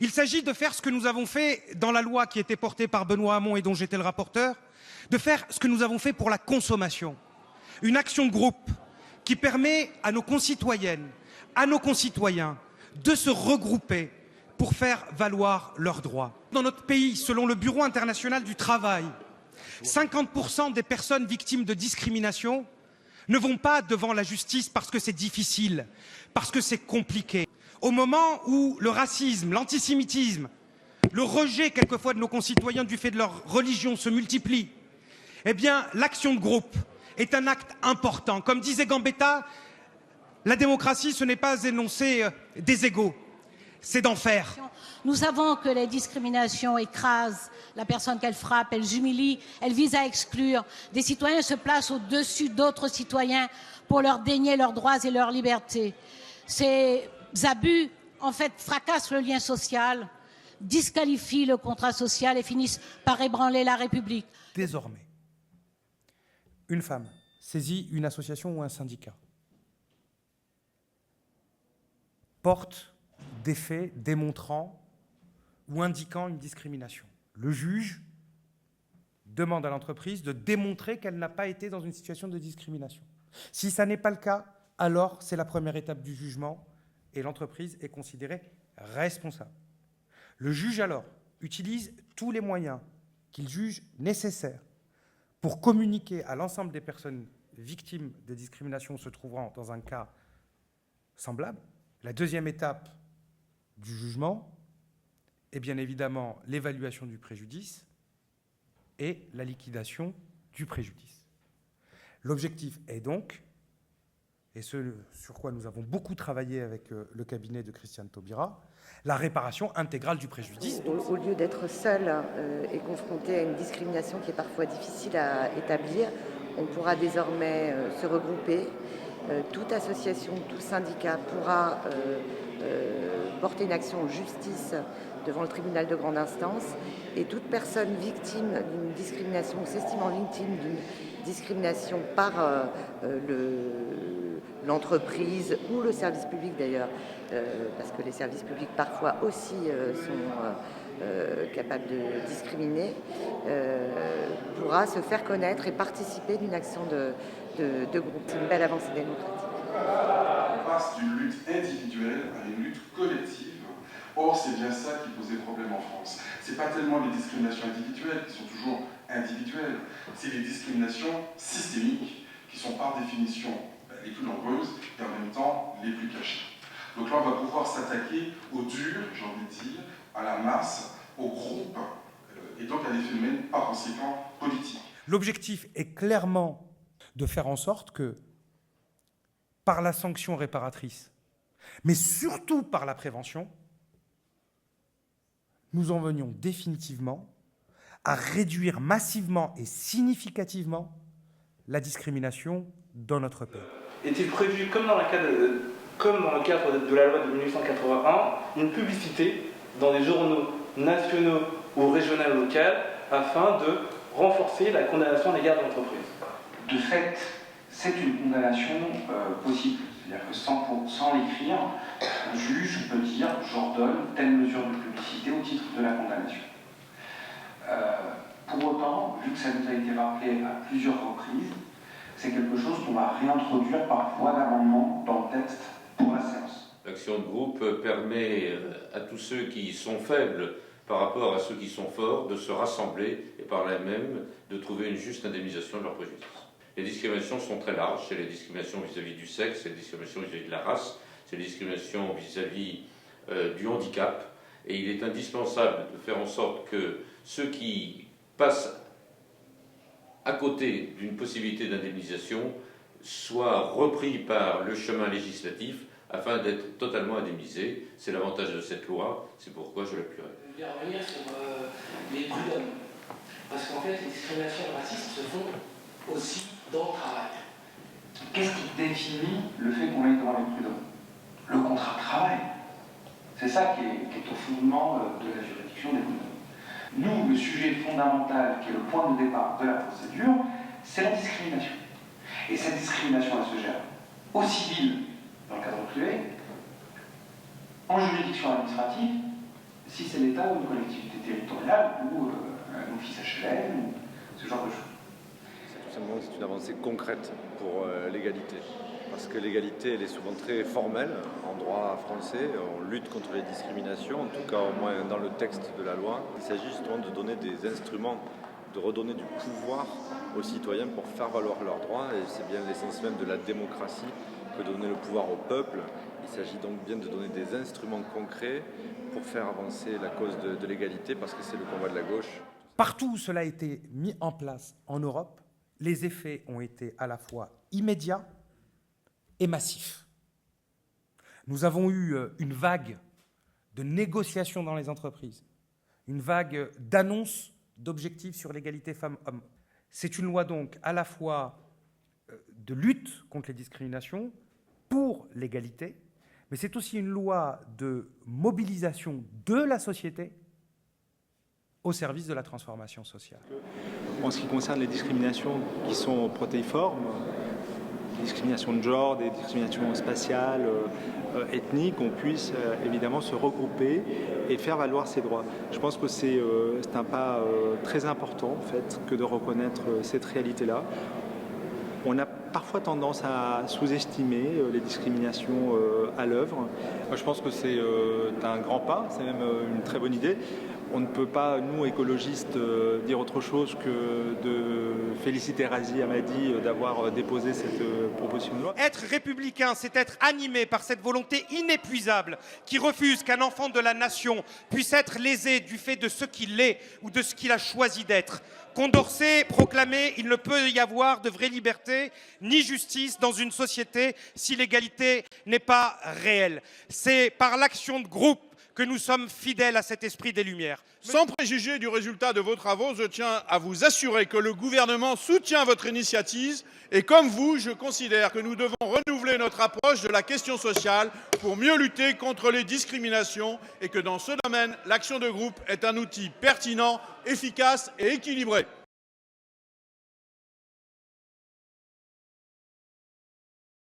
Il s'agit de faire ce que nous avons fait dans la loi qui était portée par Benoît Hamon et dont j'étais le rapporteur, de faire ce que nous avons fait pour la consommation. Une action de groupe qui permet à nos concitoyennes, à nos concitoyens de se regrouper pour faire valoir leurs droits. Dans notre pays, selon le Bureau international du travail, 50% des personnes victimes de discrimination ne vont pas devant la justice parce que c'est difficile, parce que c'est compliqué. Au moment où le racisme, l'antisémitisme, le rejet quelquefois de nos concitoyens du fait de leur religion se multiplient, eh bien l'action de groupe est un acte important. Comme disait Gambetta, la démocratie, ce n'est pas énoncer des égaux, c'est d'en faire. Nous savons que les discriminations écrasent la personne qu'elles frappent, elles humilient, elles visent à exclure. Des citoyens se placent au-dessus d'autres citoyens pour leur dénier leurs droits et leurs libertés. Ces abus, en fait, fracassent le lien social, disqualifient le contrat social et finissent par ébranler la République. Désormais, une femme saisit une association ou un syndicat, porte des faits démontrant ou indiquant une discrimination. Le juge demande à l'entreprise de démontrer qu'elle n'a pas été dans une situation de discrimination. Si ça n'est pas le cas, alors c'est la première étape du jugement et l'entreprise est considérée responsable. Le juge alors utilise tous les moyens qu'il juge nécessaires pour communiquer à l'ensemble des personnes victimes de discrimination se trouvant dans un cas semblable. La deuxième étape du jugement est bien évidemment l'évaluation du préjudice et la liquidation du préjudice. L'objectif est donc, et ce sur quoi nous avons beaucoup travaillé avec le cabinet de Christiane Taubira, la réparation intégrale du préjudice. Au lieu d'être seul et confronté à une discrimination qui est parfois difficile à établir, on pourra désormais se regrouper. Toute association, tout syndicat pourra porter une action en justice devant le tribunal de grande instance et toute personne victime d'une discrimination, s'estimant victime d'une discrimination par l'entreprise ou le service public d'ailleurs, parce que les services publics parfois aussi sont capables de discriminer, pourra se faire connaître et participer d'une action de groupe. C'est une belle avancée démocratique. On passe d'une lutte individuelle à une lutte collective. Or, c'est bien ça qui posait problème en France. Ce n'est pas tellement les discriminations individuelles qui sont toujours individuelles, c'est les discriminations systémiques qui sont par définition les plus nombreuses et en même temps les plus cachées. Donc là, on va pouvoir s'attaquer au dur, j'ai envie de dire, à la masse, au groupe, et donc à des phénomènes par conséquent politiques. L'objectif est clairement de faire en sorte que, par la sanction réparatrice, mais surtout par la prévention, nous en venions définitivement à réduire massivement et significativement la discrimination dans notre pays. Est-il prévu, comme dans le cadre de la loi de 1981, une publicité dans des journaux nationaux ou régionaux locaux afin de renforcer la condamnation à l'égard de l'entreprise? De fait, c'est une condamnation possible. C'est-à-dire que sans l'écrire, un juge peut dire « j'ordonne telle mesure de publicité au titre de la condamnation ». Pour autant, vu que ça nous a été rappelé à plusieurs reprises, c'est quelque chose qu'on va réintroduire par voie d'amendement dans le texte pour la séance. L'action de groupe permet à tous ceux qui sont faibles par rapport à ceux qui sont forts de se rassembler et par là même de trouver une juste indemnisation de leurs préjudices. Les discriminations sont très larges, c'est les discriminations vis-à-vis du sexe, c'est les discriminations vis-à-vis de la race, c'est les discriminations vis-à-vis du handicap, et il est indispensable de faire en sorte que ceux qui passent à côté d'une possibilité d'indemnisation soient repris par le chemin législatif afin d'être totalement indemnisés. C'est l'avantage de cette loi, c'est pourquoi je l'appuierai. Je vais revenir sur les prud'hommes, parce qu'en fait les discriminations racistes se font aussi dans le travail. Qu'est-ce qui définit le fait qu'on aille devant les prud'hommes? Le contrat de travail. C'est ça qui est au fondement de la juridiction des prud'hommes. Nous, le sujet fondamental, qui est le point de départ de la procédure, c'est la discrimination. Et cette discrimination, elle se gère au civil, dans le cadre privé, en juridiction administrative, si c'est l'État ou une collectivité territoriale ou un office HLM ou ce genre de choses. Tout simplement, c'est une avancée concrète pour l'égalité. Parce que l'égalité, elle est souvent très formelle en droit français. On lutte contre les discriminations, en tout cas au moins dans le texte de la loi. Il s'agit justement de donner des instruments, de redonner du pouvoir aux citoyens pour faire valoir leurs droits. Et c'est bien l'essence même de la démocratie que de donner le pouvoir au peuple. Il s'agit donc bien de donner des instruments concrets pour faire avancer la cause de l'égalité, parce que c'est le combat de la gauche. Partout où cela a été mis en place en Europe, les effets ont été à la fois immédiats et massifs. Nous avons eu une vague de négociations dans les entreprises, une vague d'annonces d'objectifs sur l'égalité femmes-hommes. C'est une loi donc à la fois de lutte contre les discriminations, pour l'égalité, mais c'est aussi une loi de mobilisation de la société au service de la transformation sociale. En ce qui concerne les discriminations qui sont protéiformes, des discriminations de genre, des discriminations spatiales, ethniques, on puisse évidemment se regrouper et faire valoir ses droits. Je pense que c'est un pas très important en fait, que de reconnaître cette réalité-là. On a parfois tendance à sous-estimer les discriminations à l'œuvre. Moi, je pense que c'est un grand pas, c'est même une très bonne idée. On ne peut pas, nous, écologistes, dire autre chose que de féliciter Razi Hammadi d'avoir déposé cette proposition de loi. Être républicain, c'est être animé par cette volonté inépuisable qui refuse qu'un enfant de la nation puisse être lésé du fait de ce qu'il est ou de ce qu'il a choisi d'être. Condorcet proclamait « Il ne peut y avoir de vraie liberté ni justice dans une société si l'égalité n'est pas réelle ». C'est par l'action de groupe que nous sommes fidèles à cet esprit des Lumières. Sans préjuger du résultat de vos travaux, je tiens à vous assurer que le gouvernement soutient votre initiative et comme vous, je considère que nous devons renouveler notre approche de la question sociale pour mieux lutter contre les discriminations et que dans ce domaine, l'action de groupe est un outil pertinent, efficace et équilibré.